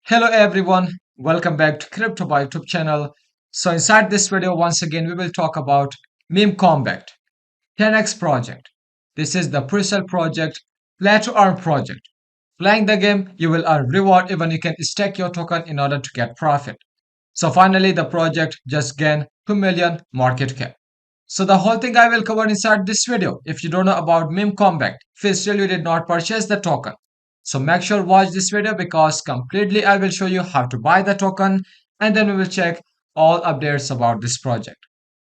Hello everyone, welcome back to Crypto by YouTube channel. So inside this video once again we will talk about Meme Kombat 10X project. This is the Presale project, play to earn project. Playing the game you will earn reward, even you can stake your token in order to get profit. So finally the project just gained 2 million market cap. So the whole thing I will cover inside this video. If you don't know about Meme Kombat, if still you did not purchase the token, so make sure watch this video because completely I will show you how to buy the token and then we will check all updates about this project.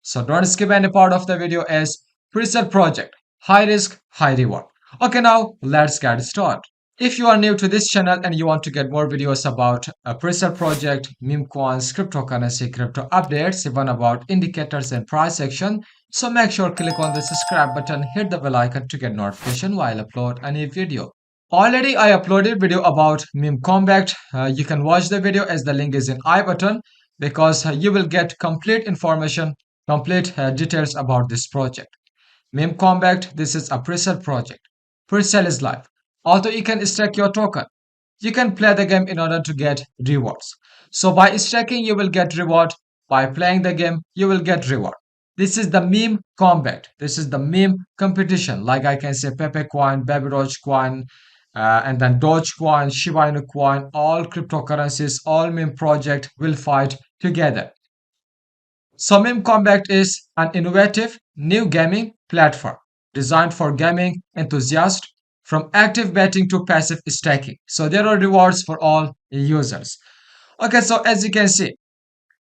So don't skip any part of the video as Presale project, high risk, high reward. Okay, now let's get started. If you are new to this channel and you want to get more videos about a Presale project, meme coins, cryptocurrency, crypto updates, even about indicators and price action, so make sure click on the subscribe button, hit the bell icon to get notification while I upload a new video. Already I uploaded video about Meme Kombat. You can watch the video as the link is in I button because you will get complete information, complete details about this project. Meme Kombat, this is a Presale project. Presale is live. Although you can stake your token, you can play the game in order to get rewards. So by staking, you will get reward. By playing the game, you will get reward. This is the Meme Kombat. This is the meme competition. Like I can say Pepe coin, Baby Doge coin, and then Doge coin, Shiba Inu coin, all cryptocurrencies, all meme project will fight together. So Meme Kombat is an innovative new gaming platform designed for gaming enthusiasts from active betting to passive staking. So there are rewards for all users. Okay, so as you can see,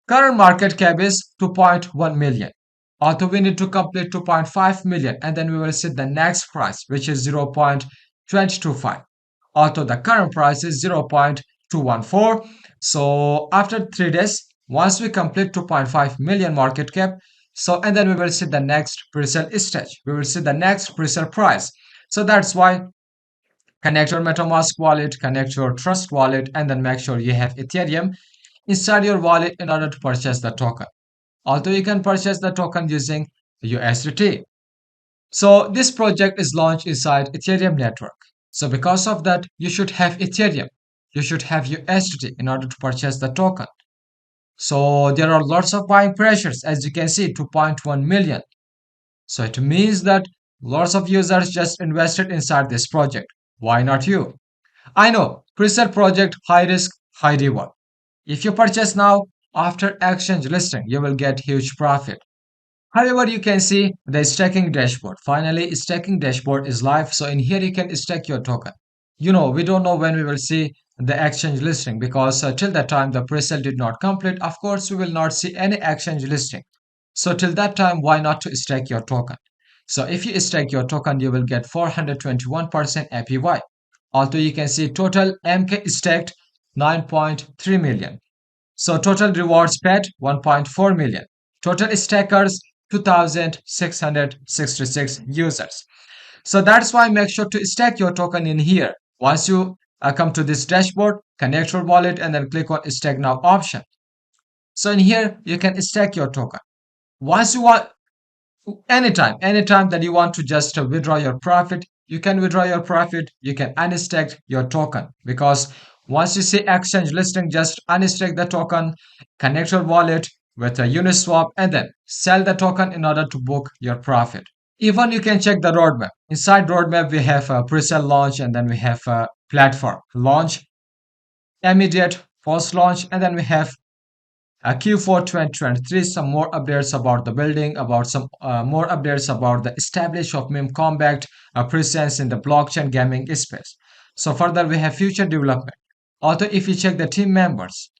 current market cap is 2.1 million. Although we need to complete 2.5 million and then we will see the next price which is 0.225. Although the current price is 0.214. So after 3 days, once we complete 2.5 million market cap, so and then we will see the next presale stage. We will see the next presale price. So that's why connect your MetaMask wallet, connect your Trust wallet, and then make sure you have Ethereum inside your wallet in order to purchase the token. Although you can purchase the token using USDT. So this project is launched inside Ethereum network. So because of that, you should have Ethereum. You should have USDT in order to purchase the token. So there are lots of buying pressures, as you can see, 2.1 million. So it means that lots of users just invested inside this project. Why not you? I know, Presale project, high risk, high reward. If you purchase now, after exchange listing, you will get huge profit. However, you can see the staking dashboard. Finally, staking dashboard is live. So in here, you can stake your token. We don't know when we will see the exchange listing because till that time the presale did not complete. Of course, we will not see any exchange listing. So till that time, why not to stake your token? So if you stake your token, you will get 421% APY. Although you can see total MK staked 9.3 million. So total rewards paid 1.4 million. Total stakers 2,666 users. So that's why make sure to stake your token in here. Once you come to this dashboard, connect your wallet and then click on stake now option. So in here, you can stake your token. Once you want, anytime that you want to just withdraw your profit, you can withdraw your profit. You can unstake your token because once you see exchange listing, just unstake the token, connect your wallet with a Uniswap and then sell the token in order to book your profit. Even you can check the roadmap. Inside roadmap, we have a presale launch and then we have a platform launch, immediate post launch, and then we have a Q4 2023, some more updates about the building, about some more updates about the establishment of Meme Kombat, a presence in the blockchain gaming space. So further, we have future development. Although if you check the team members,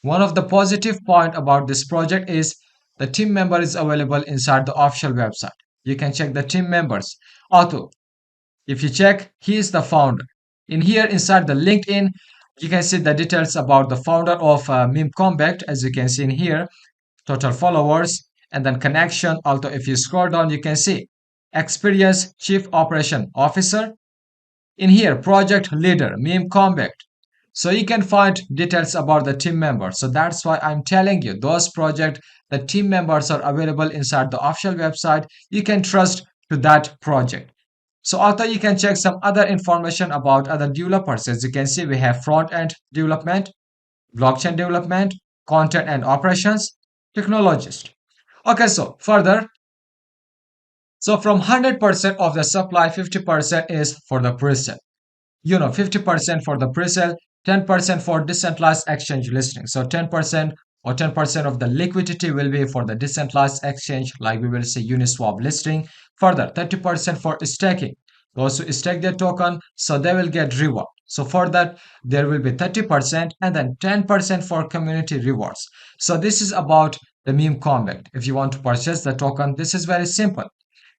one of the positive point about this project is the team member is available inside the official website. You can check the team members. Although if you check, he is the founder. In here inside the LinkedIn, you can see the details about the founder of Meme Kombat, as you can see in here, total followers, and then connection. Although if you scroll down, you can see experience chief operation officer. In here, project leader, Meme Kombat. So you can find details about the team members. So that's why I'm telling you, those project, the team members are available inside the official website. You can trust to that project. So also you can check some other information about other developers. As you can see, we have front end development, blockchain development, content and operations, technologist. Okay, so further, so from 100% of the supply, 50% is for the presale. 50% for the presale, 10% for decentralized exchange listing. So 10% or 10% of the liquidity will be for the decentralized exchange, like we will say Uniswap listing. Further, 30% for staking. Those who stake their token, so they will get reward. So for that, there will be 30% and then 10% for community rewards. So this is about the meme combat. If you want to purchase the token, this is very simple.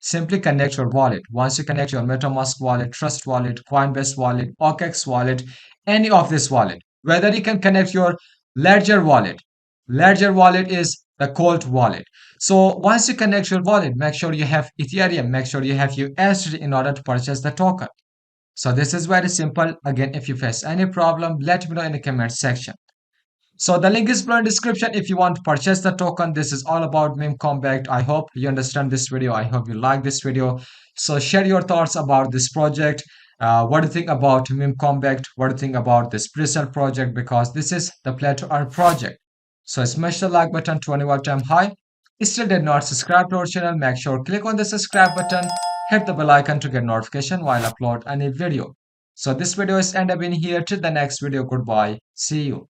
Simply connect your wallet. Once you connect your MetaMask wallet, Trust wallet, Coinbase wallet, OKX wallet, any of this wallet, whether you can connect your Ledger wallet. Ledger wallet is the cold wallet. So once you connect your wallet, make sure you have Ethereum, make sure you have USDT in order to purchase the token. So this is very simple. Again, if you face any problem, let me know in the comment section. So the link is below in description if you want to purchase the token. This is all about Meme Kombat. I hope you understand this video. I hope you like this video. So share your thoughts about this project. What do you think about Meme Kombat? What do you think about this Presale project? Because this is the play to earn project. So smash the like button 20 time high. Still did not subscribe to our channel, make sure click on the subscribe button, hit the bell icon to get notification while I upload any video. So this video is end up in here. Till the next video, goodbye. See you.